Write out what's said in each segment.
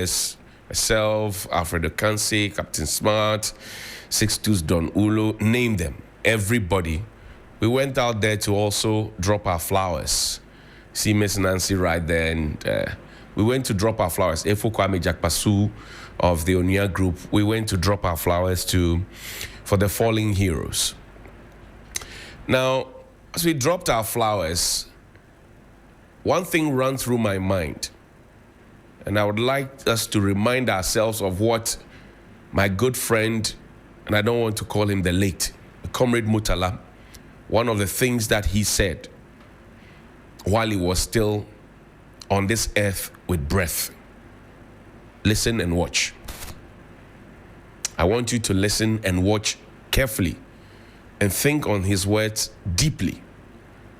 myself, Alfredo Kanse, Captain Smart, 62's Don Ulo, name them, everybody. We went out there to also drop our flowers. See Miss Nancy right there, and we went to drop our flowers. Efo Kwame Jakpasu of the Onia group, we went to drop our flowers for the fallen heroes. Now, as we dropped our flowers, one thing ran through my mind, and I would like us to remind ourselves of what my good friend, and I don't want to call him the late, Comrade Mutala, one of the things that he said while he was still on this earth with breath. Listen and watch. I want you to listen and watch carefully and think on his words deeply.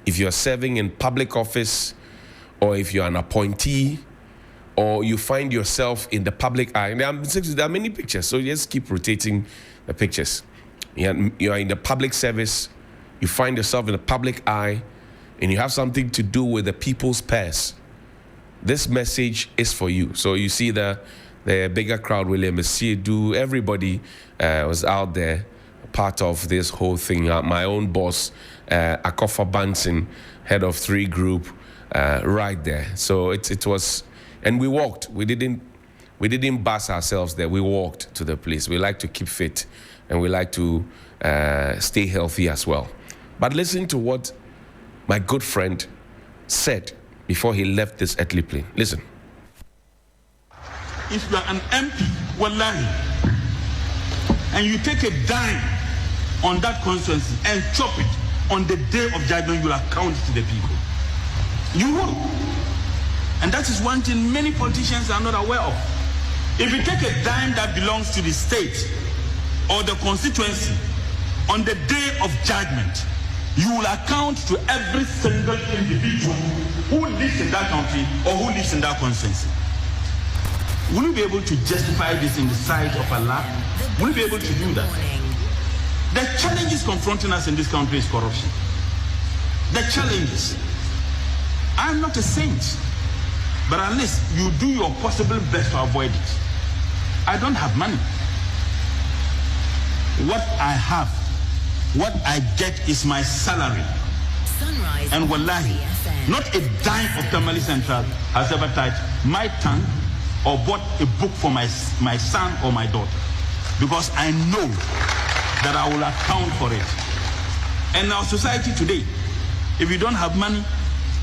If you're serving in public office, or if you're an appointee, or you find yourself in the public eye, and there are many pictures, so just keep rotating the pictures. You are in the public service, you find yourself in the public eye, and you have something to do with the people's purse. This message is for you. So you see the bigger crowd, William Esiedu, everybody was out there, part of this whole thing. My own boss, Akofa Banson, head of 3 Group, right there. So it was, and we walked. We didn't bus ourselves there. We walked to the place. We like to keep fit, and we like to stay healthy as well. But listen to what my good friend said before he left this earthly plane. Listen. If you are an MP, wallahi, and you take a dime on that constituency and chop it, on the day of judgment, you will account to the people. You will. And that is one thing many politicians are not aware of. If you take a dime that belongs to the state or the constituency, on the day of judgment, you will account to every single individual who lives in that country or who lives in that constituency. Will you be able to justify this in the sight of Allah? Will you be able to do that? The challenges confronting us in this country is corruption. The challenges. I'm not a saint, but at least you do your possible best to avoid it. I don't have money. What I have, what I get is my salary. Sunrise and wallahi, not a dime of Tamale Central has ever touched my tongue or bought a book for my son or my daughter, because I know that I will account for it. And our society today, if you don't have money,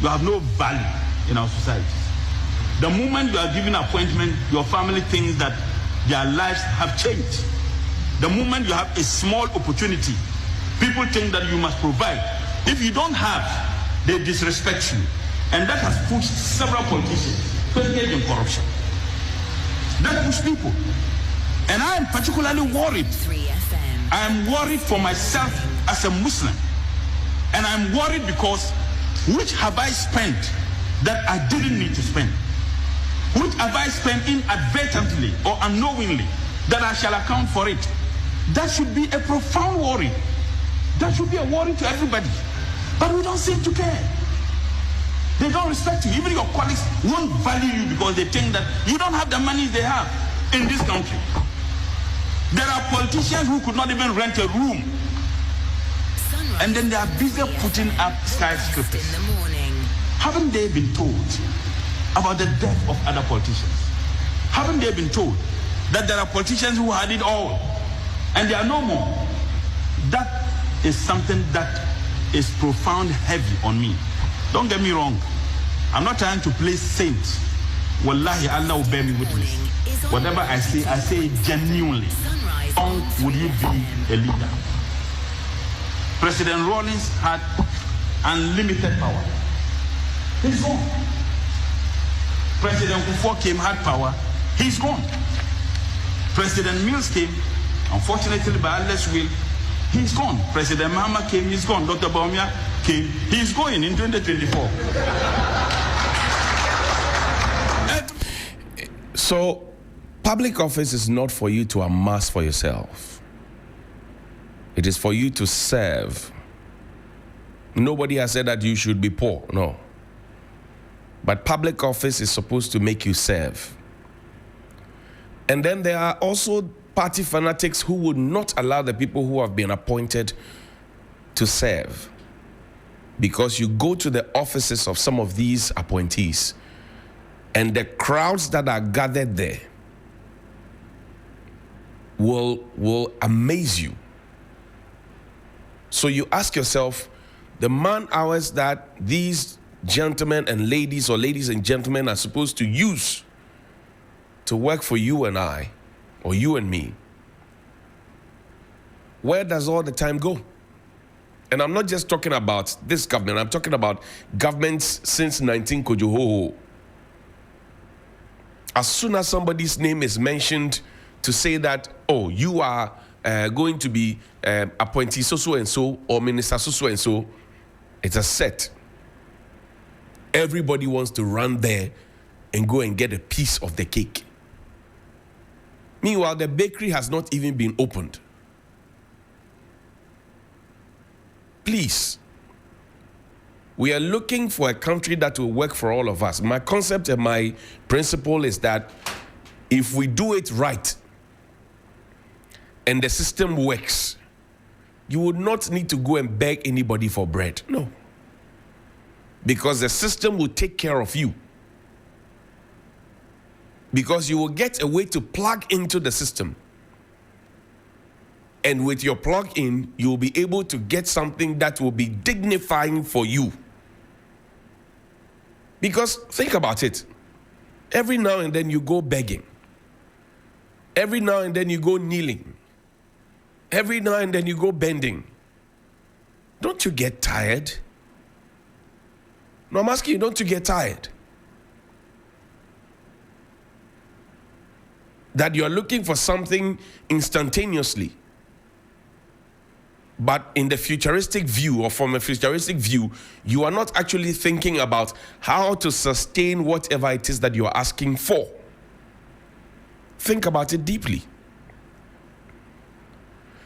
you have no value in our society. The moment you are given appointment, your family thinks that their lives have changed. The moment you have a small opportunity, people think that you must provide. If you don't have, they disrespect you. And that has pushed several politicians to engage in corruption. That pushes people. And I am particularly worried. I am worried for myself as a Muslim. And I'm worried because which have I spent that I didn't need to spend? Which have I spent inadvertently or unknowingly that I shall account for it? That should be a profound worry. That should be a worry to everybody. But we don't seem to care. They don't respect you. Even your colleagues won't value you because they think that you don't have the money they have in this country. There are politicians who could not even rent a room. And then they are busy putting up skyscrapers. Haven't they been told about the death of other politicians? Haven't they been told that there are politicians who had it all and they are no more? That is something that is profound heavy on me. Don't get me wrong. I'm not trying to play saint. Wallahi, Allah will bear me witness. Whatever I say it genuinely. How long would you be a leader? President Rawlings had unlimited power. He's gone. President Kufuor came, had power. He's gone. President Mills came, unfortunately by Allah's will, he's gone. President Mahama came, he's gone. Dr. Baumia came, he's going in 2024. So, public office is not for you to amass for yourself. It is for you to serve. Nobody has said that you should be poor, no. But public office is supposed to make you serve. And then there are also party fanatics who would not allow the people who have been appointed to serve. Because you go to the offices of some of these appointees, and the crowds that are gathered there will amaze you. So you ask yourself, the man hours that these gentlemen and ladies, or ladies and gentlemen, are supposed to use to work for you and I, or you and me, where does all the time go? And I'm not just talking about this government, I'm talking about governments since 19 Kojohoho. As soon as somebody's name is mentioned to say that, oh, you are going to be appointee so and so, or minister so and so, it's a set. Everybody wants to run there and go and get a piece of the cake. Meanwhile, the bakery has not even been opened. Please, we are looking for a country that will work for all of us. My concept and my principle is that if we do it right and the system works, you would not need to go and beg anybody for bread. No. Because the system will take care of you. Because you will get a way to plug into the system. And with your plug in, you will be able to get something that will be dignifying for you. Because think about it. Every now and then you go begging. Every now and then you go kneeling. Every now and then you go bending. Don't you get tired? No, I'm asking you, don't you get tired? That you're looking for something instantaneously. But in the futuristic view, or from a futuristic view, you are not actually thinking about how to sustain whatever it is that you are asking for. Think about it deeply.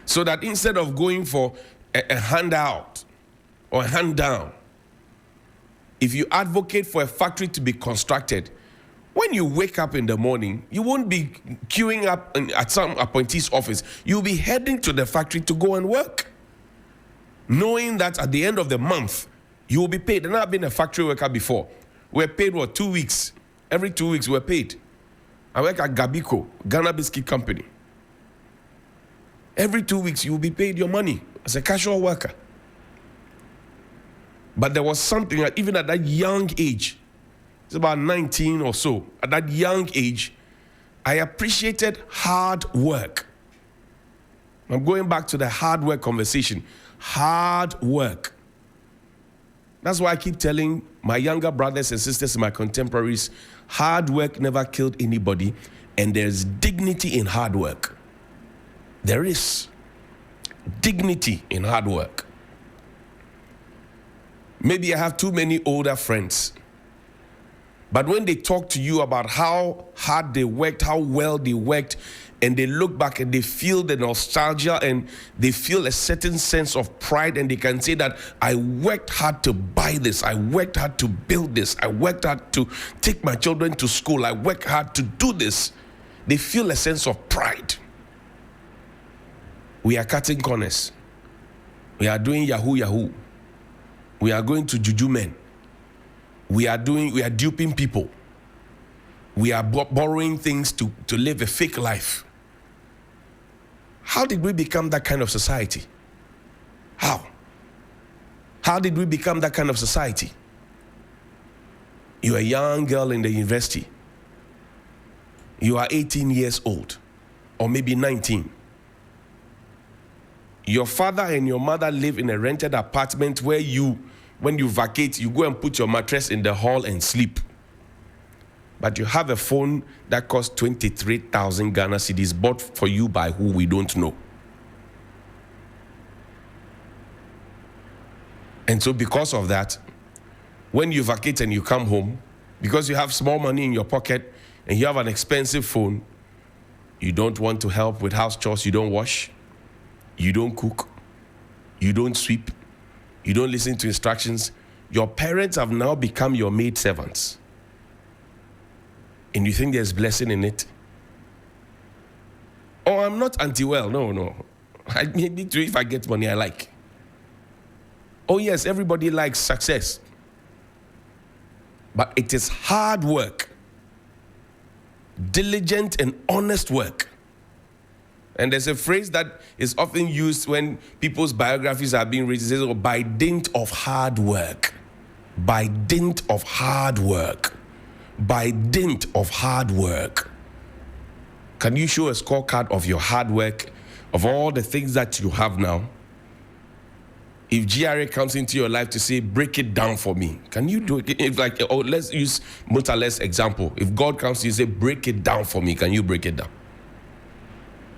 So that instead of going for a handout or a hand down, if you advocate for a factory to be constructed, when you wake up in the morning, you won't be queuing up at some appointee's office. You'll be heading to the factory to go and work, knowing that at the end of the month, you will be paid. And I've been a factory worker before. We're paid, 2 weeks? Every 2 weeks, we're paid. I work at Gabiko, Ghana Biscuit Company. Every 2 weeks, you will be paid your money as a casual worker. But there was something that even at that young age, it's about 19 or so, at that young age, I appreciated hard work. I'm going back to the hard work conversation. Hard work. That's why I keep telling my younger brothers and sisters, my contemporaries, hard work never killed anybody, and there's dignity in hard work. There is dignity in hard work. Maybe I have too many older friends, but when they talk to you about how hard they worked, how well they worked, and they look back and they feel the nostalgia and they feel a certain sense of pride, and they can say that I worked hard to buy this, I worked hard to build this, I worked hard to take my children to school, I worked hard to do this. They feel a sense of pride. We are cutting corners. We are doing Yahoo. We are going to juju men. We are duping people. We are borrowing things to live a fake life. How did we become that kind of society? How? How did we become that kind of society? You're a young girl in the university. You are 18 years old, or maybe 19. Your father and your mother live in a rented apartment where when you vacate, you go and put your mattress in the hall and sleep. But you have a phone that costs 23,000 Ghana cedis, bought for you by who we don't know. And so because of that, when you vacate and you come home, because you have small money in your pocket and you have an expensive phone, you don't want to help with house chores, you don't wash, you don't cook, you don't sweep, you don't listen to instructions. Your parents have now become your maid servants. And you think there's blessing in it? Oh, I'm not anti-well. No. I need to, if I get money, I like. Oh, yes, everybody likes success. But it is hard work, diligent and honest work. And there's a phrase that is often used when people's biographies are being written. It says, by dint of hard work. By dint of hard work. By dint of hard work. Can you show a scorecard of your hard work, of all the things that you have now? If GRA comes into your life to say, break it down for me, can you do it? If let's use Mutale's example. If God comes to you and say, break it down for me, can you break it down?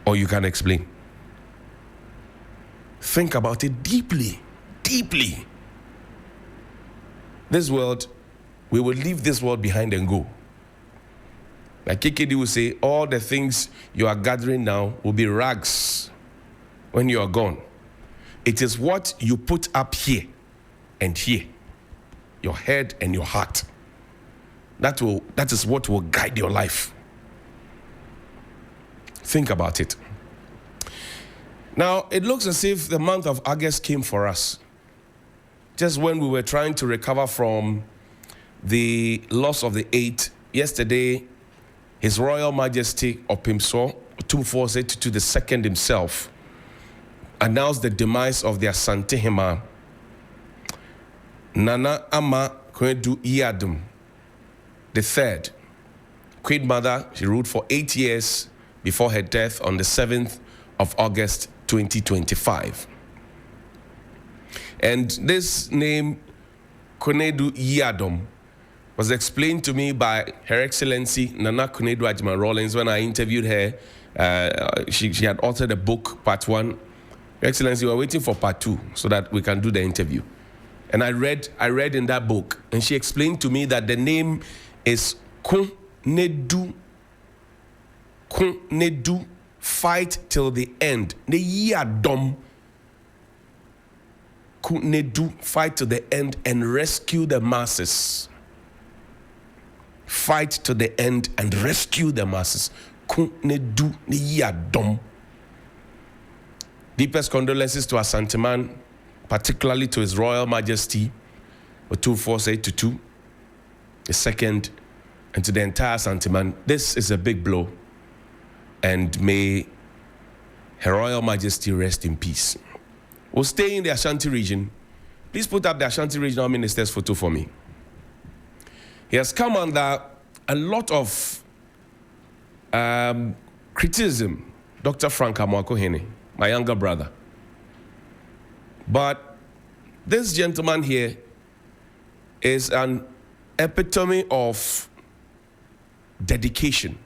Or you can explain. Think about it deeply, deeply. This world, we will leave this world behind and go. Like KKD will say, all the things you are gathering now will be rags when you are gone. It is what you put up here and here, your head and your heart. That is what will guide your life. Think about it. Now, it looks as if the month of August came for us. Just when we were trying to recover from the loss of the 8, yesterday, His Royal Majesty Opimso Otumfuo to the second himself announced the demise of the Asantehemaa, Nana Amoakohene Iadum, the third. Queen Mother, she ruled for 8 years before her death on the 7th of August 2025. And this name, Konedu Iadom, was explained to me by Her Excellency Nana Konedu Agyeman Rawlings when I interviewed her. She had authored a book, part 1. Your Excellency, we're waiting for part 2 so that we can do the interview. And I read in that book, and she explained to me that the name is Konedu, fight till the end. Konedu, fight to the end and rescue the masses. Fight to the end and rescue the masses. Konedu Yadom. Deepest condolences to Asantehemaa, particularly to His Royal Majesty Otumfuo Tutu, the second, and to the entire Asantehemaa. This is a big blow, and may Her Royal Majesty rest in peace. We'll stay in the Ashanti region. Please put up the Ashanti Regional Minister's photo for me. He has come under a lot of criticism, Dr. Frank Amoakohene, my younger brother. But this gentleman here is an epitome of dedication,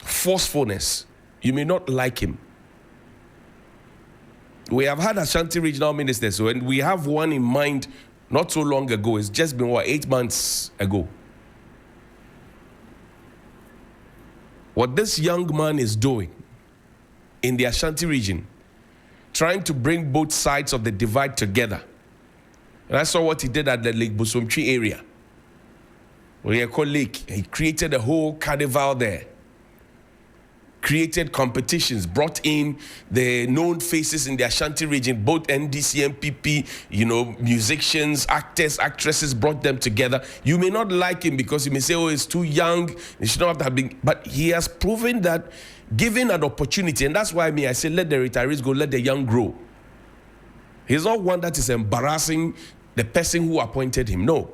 forcefulness. You may not like him. We have had Ashanti regional ministers, and we have one in mind not so long ago. It's just been, 8 months ago. What this young man is doing in the Ashanti region, trying to bring both sides of the divide together. And I saw what he did at the Lake Busumchi area. Lake. He created a whole carnival there. Created competitions, brought in the known faces in the Ashanti region, both NDC, MPP, musicians, actors, actresses, brought them together. You may not like him because you may say, he's too young, he should not have to have been, but he has proven that given an opportunity, and that's why I say, let the retirees go, let the young grow. He's not one that is embarrassing the person who appointed him. No.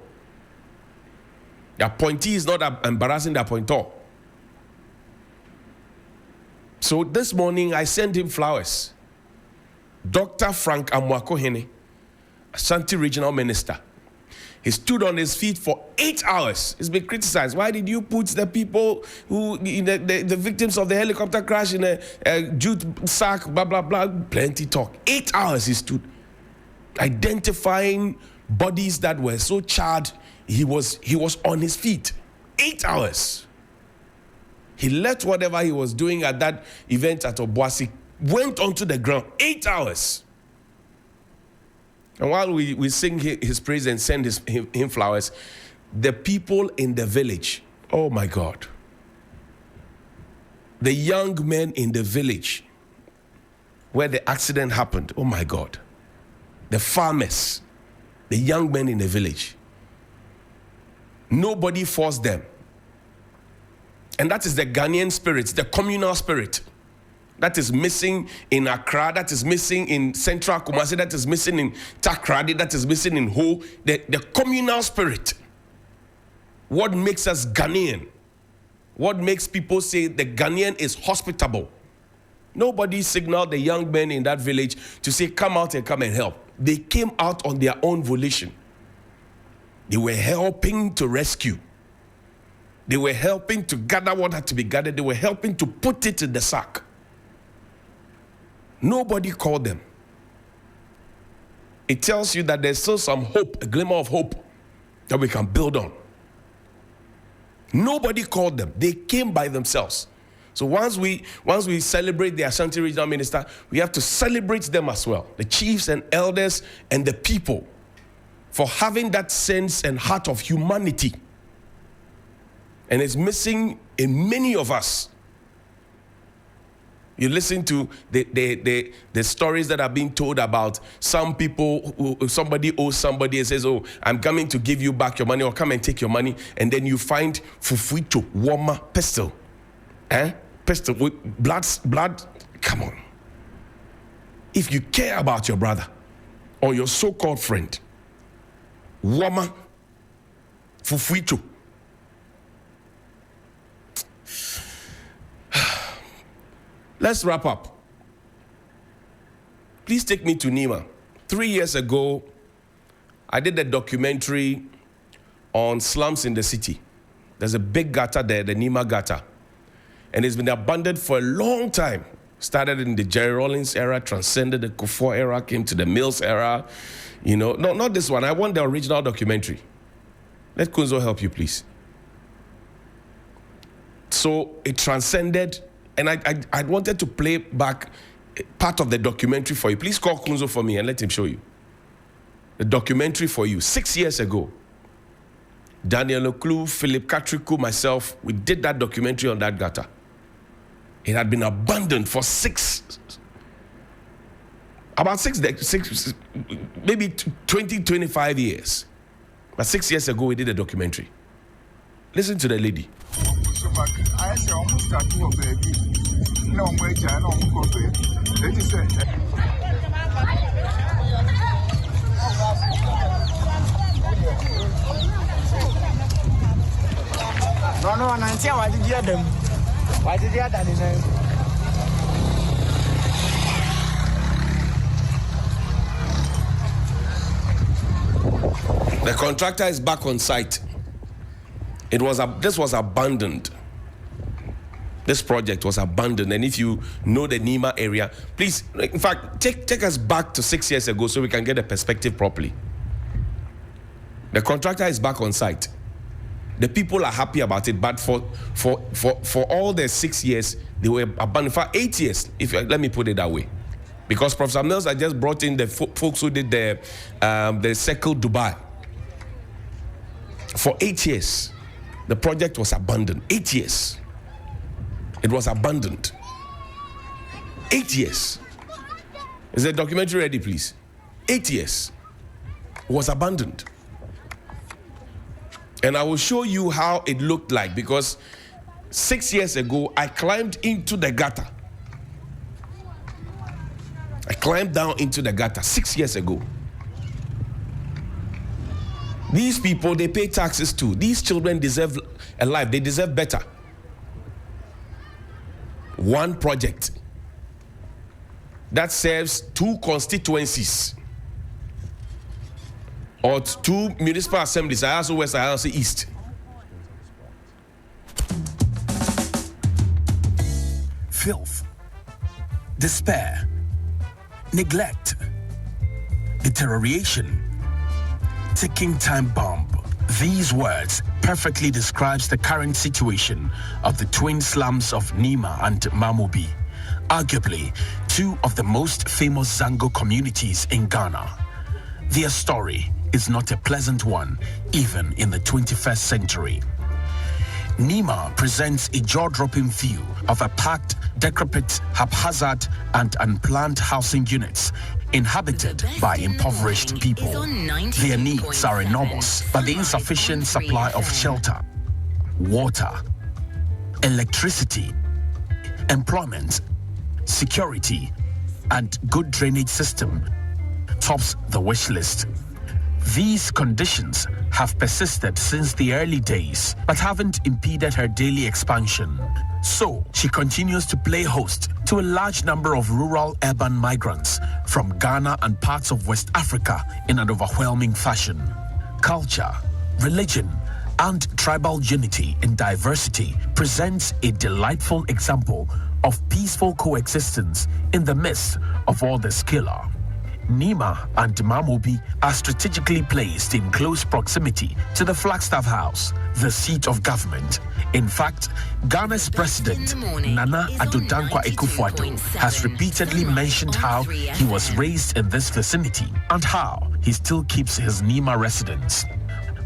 The appointee is not embarrassing the appointor. So this morning, I sent him flowers. Dr. Frank Amoakohene, Ashanti Regional Minister. He stood on his feet for 8 hours. He's been criticized. Why did you put the people who, the victims of the helicopter crash in a jute sack, blah, blah, blah, plenty talk. 8 hours he stood, identifying bodies that were so charred. He was on his feet. 8 hours. He left whatever he was doing at that event at Obuasi, went onto the ground, 8 hours. And while we sing his praise and send him flowers, the people in the village, oh my God. the young men in the village where the accident happened, oh my God, the farmers, the young men in the village, nobody forced them. And that is the Ghanaian spirit, the communal spirit. That is missing in Accra, that is missing in Central Kumasi, that is missing in Takrady, that is missing in Ho. The communal spirit. What makes us Ghanaian? What makes people say the Ghanaian is hospitable? Nobody signaled the young men in that village to say, come out and come and help. They came out on their own volition. They were helping to rescue. They were helping to gather what had to be gathered. They were helping to put it in the sack. Nobody called them. It tells you that there's still some hope, a glimmer of hope that we can build on. Nobody called them. They came by themselves. So once we celebrate the Ashanti Regional Minister, we have to celebrate them as well, the chiefs and elders and the people, for having that sense and heart of humanity. And it's missing in many of us. You listen to the stories that are being told about some people, somebody owes somebody and says, oh, I'm coming to give you back your money, or come and take your money. And then you find fufuito, warmer, pestle. Pestle with blood. Come on. If you care about your brother or your so-called friend, warmer, fufuito. Let's wrap up. Please take me to Nima. 3 years ago, I did a documentary on slums in the city. There's a big gutter there, the Nima gutter. And it's been abandoned for a long time. Started in the Jerry Rawlings era, transcended the Kufuor era, came to the Mills era. You know, no, not this one. I want the original documentary. Let Kunzo help you, please. So it transcended. And I wanted to play back part of the documentary for you. Please call Kunzo for me and let him show you. The documentary for you. 6 years ago, Daniel Oklu, Philip Katriku, myself, we did that documentary on that gutter. It had been abandoned for maybe 20, 25 years. But 6 years ago, we did a documentary. Listen to the lady. No, and I'm saying, why did you have them? Why did you have that in them? The contractor is back on site. This was abandoned. This project was abandoned. And if you know the Nima area, please, in fact, take us back to 6 years ago so we can get the perspective properly. The contractor is back on site. The people are happy about it, but for all the 6 years, they were abandoned. For 8 years, let me put it that way. Because Professor Mills, I just brought in the folks who did the Circle Dubai. For 8 years, the project was abandoned. 8 years. It was abandoned. 8 years. Is the documentary ready, please? 8 years. It was abandoned. And I will show you how it looked like, because 6 years ago, I climbed into the gutter. I climbed down into the gutter 6 years ago. These people, they pay taxes too. These children deserve a life. They deserve better. One project that serves 2 constituencies or 2 municipal assemblies, Ayaso West, Ayaso East. Filth, despair, neglect, deterioration, ticking time bomb. These words perfectly describes the current situation of the twin slums of Nima and Mamobi, arguably 2 of the most famous Zango communities in Ghana. Their story is not a pleasant one, even in the 21st century. Nima presents a jaw-dropping view of a packed, decrepit, haphazard, and unplanned housing units inhabited by impoverished people. Their needs are enormous, but the insufficient supply of shelter, water, electricity, employment, security, and good drainage system tops the wish list. These conditions have persisted since the early days, but haven't impeded her daily expansion. So, she continues to play host to a large number of rural-urban migrants from Ghana and parts of West Africa in an overwhelming fashion. Culture, religion, and tribal unity in diversity presents a delightful example of peaceful coexistence in the midst of all the scalar. Nima and Mamobi are strategically placed in close proximity to the Flagstaff House, the seat of government. In fact, Ghana's president, Nana Addo Dankwa Akufo-Addo, has repeatedly mentioned how he was raised in this vicinity and how he still keeps his Nima residence.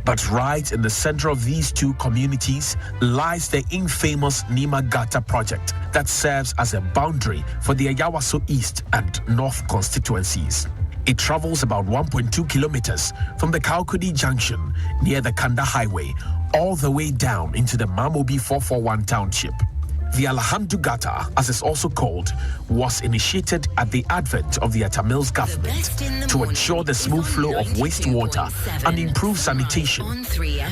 But right in the center of these two communities lies the infamous Nima Gata project that serves as a boundary for the Ayawaso East and North constituencies. It travels about 1.2 kilometers from the Kaukudi Junction near the Kanda Highway all the way down into the Mamobi 441 township. The Alhamdu Gata, as it's also called, was initiated at the advent of the Atta Mills government to ensure the smooth flow of wastewater and improve sanitation.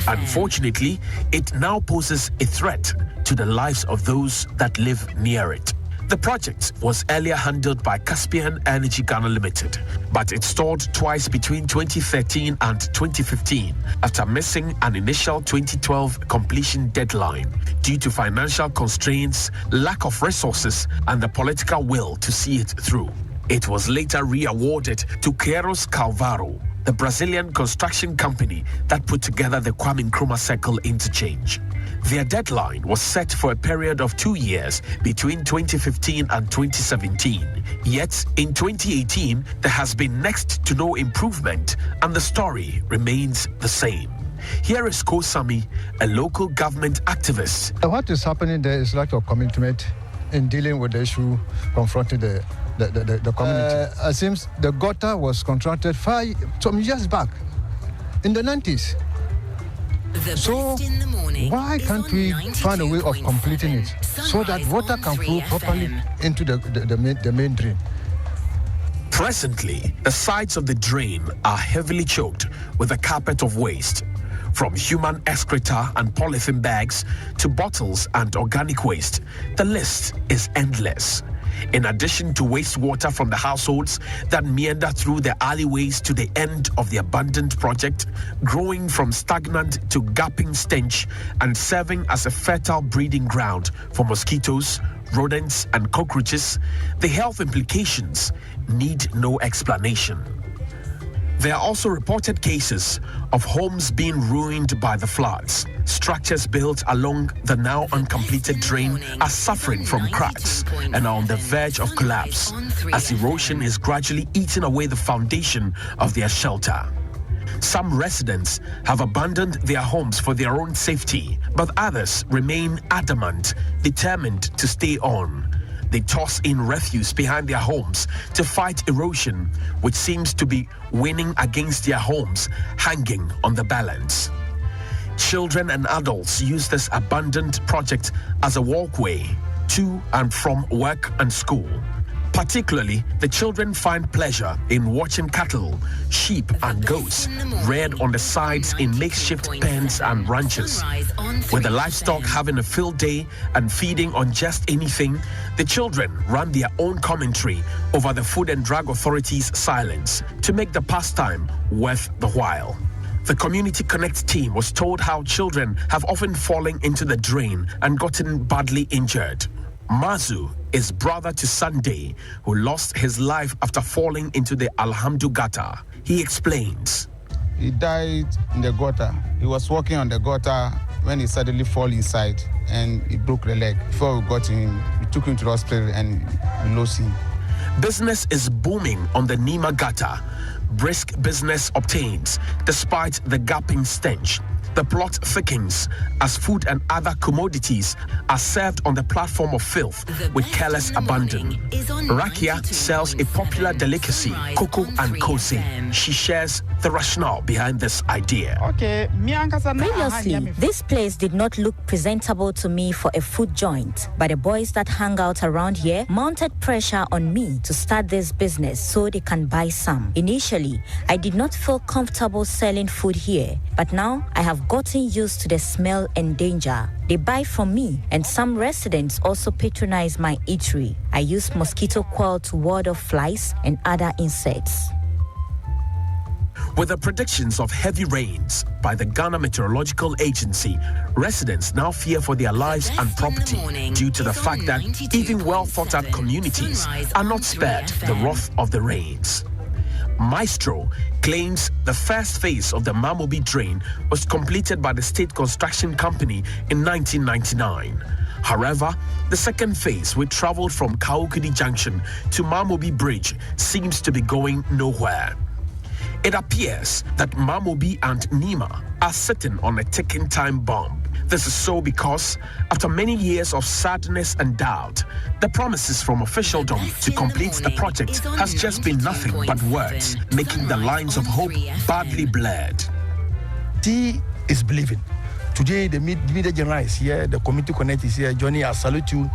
Unfortunately, it now poses a threat to the lives of those that live near it. The project was earlier handled by Caspian Energy Ghana Limited, but it stalled twice between 2013 and 2015 after missing an initial 2012 completion deadline due to financial constraints, lack of resources, and the political will to see it through. It was later re-awarded to Queiroz Calvaro, the Brazilian construction company that put together the Kwame Nkrumah Circle interchange. Their deadline was set for a period of 2 years between 2015 and 2017. Yet, in 2018, there has been next to no improvement, and the story remains the same. Here is Kosami, a local government activist. What is happening there is lack of commitment in dealing with the issue confronting the community. It seems the gutter was contracted some years back, in the 90s. So why can't we find a way of completing it so that water can flow properly into the main drain? Presently, the sides of the drain are heavily choked with a carpet of waste, from human excreta and polythene bags to bottles and organic waste. The list is endless. In addition to wastewater from the households that meander through the alleyways to the end of the abandoned project, growing from stagnant to gaping stench and serving as a fertile breeding ground for mosquitoes, rodents, and cockroaches, the health implications need no explanation. There are also reported cases of homes being ruined by the floods. Structures built along the now uncompleted drain are suffering from cracks and are on the verge of collapse as erosion is gradually eating away the foundation of their shelter. Some residents have abandoned their homes for their own safety, but others remain adamant, determined to stay on. They toss in refuse behind their homes to fight erosion, which seems to be winning against their homes hanging on the balance. Children and adults use this abandoned project as a walkway to and from work and school. Particularly, the children find pleasure in watching cattle, sheep, and goats reared on the sides in makeshift pens and ranches. With the livestock having a field day and feeding on just anything, the children run their own commentary over the Food and Drug Authority's silence to make the pastime worth the while. The Community Connect team was told how children have often fallen into the drain and gotten badly injured. Mazu is brother to Sunday, who lost his life after falling into the Alhamdu Gata. He explains. He died in the gutter. He was walking on the gutter when he suddenly fell inside and he broke the leg. Before we got him, we took him to the hospital and we lost him. Business is booming on the Nima Gata. Brisk business obtains despite the gaping stench. The plot thickens as food and other commodities are served on the platform of filth with careless abandon. Rakia sells a popular delicacy, cocoa and kose. She shares the rationale behind this idea. Previously, this place did not look presentable to me for a food joint, but the boys that hang out around here mounted pressure on me to start this business so they can buy some. Initially, I did not feel comfortable selling food here, but now I have gotten used to the smell and danger. They buy from me, and some residents also patronize my eatery. I use mosquito coil to ward off flies and other insects. With the predictions of heavy rains by the Ghana Meteorological Agency, residents now fear for their lives and property due to the fact that even well-thought-out communities are not spared the wrath of the rains. Maestro claims the first phase of the Mamobi drain was completed by the State Construction Company in 1999. However, the second phase, which traveled from Kaukudi Junction to Mamobi Bridge, seems to be going nowhere. It appears that Mamobi and Nima are sitting on a ticking time bomb. This is so because, after many years of sadness and doubt, the promises from officialdom to complete the project has just been nothing but words, making the lines of hope badly blurred. T is believing. Today, the media general is here, the community connect is here. Johnny, I salute you.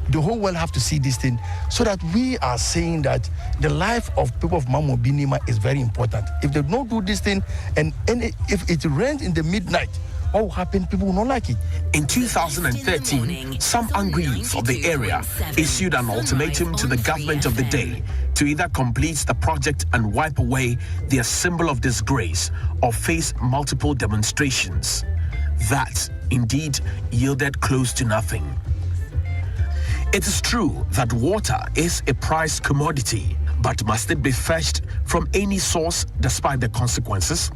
The whole world have to see this thing so that we are saying that the life of people of Mamobi Nima is very important. If they don't do this thing and if it rains in the midnight, what will happen? People will not like it. In 2013, some angry youth of the area issued an ultimatum to the government of the day to either complete the project and wipe away their symbol of disgrace or face multiple demonstrations. That, indeed, yielded close to nothing. It is true that water is a prized commodity, but must it be fetched from any source despite the consequences?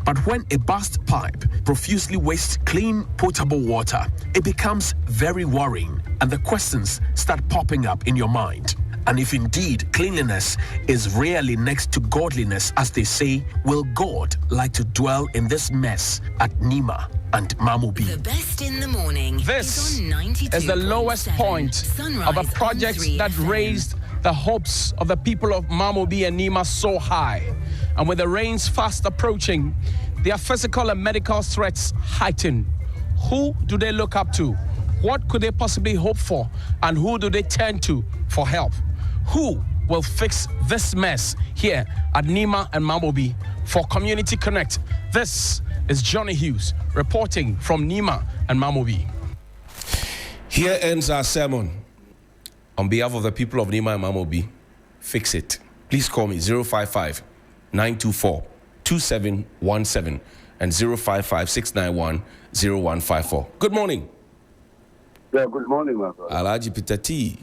But when a burst pipe profusely wastes clean, potable water, it becomes very worrying and the questions start popping up in your mind. And if indeed cleanliness is really next to godliness, as they say, will God like to dwell in this mess at Nima and Mamobi? The best in the morning. This is the lowest point of a project that raised the hopes of the people of Mamobi and Nima so high. And with the rains fast approaching, their physical and medical threats heighten. Who do they look up to? What could they possibly hope for? And who do they turn to for help? Who will fix this mess here at Nima and Mamobi? For Community Connect, this is Johnnie Hughes reporting from Nima and Mamobi. Here ends our sermon. On behalf of the people of Nima and Mamobi, fix it. Please call me 055-924-2717 and 055-691-0154. Good morning. Yeah, good morning, my brother. Alhaji Peter T.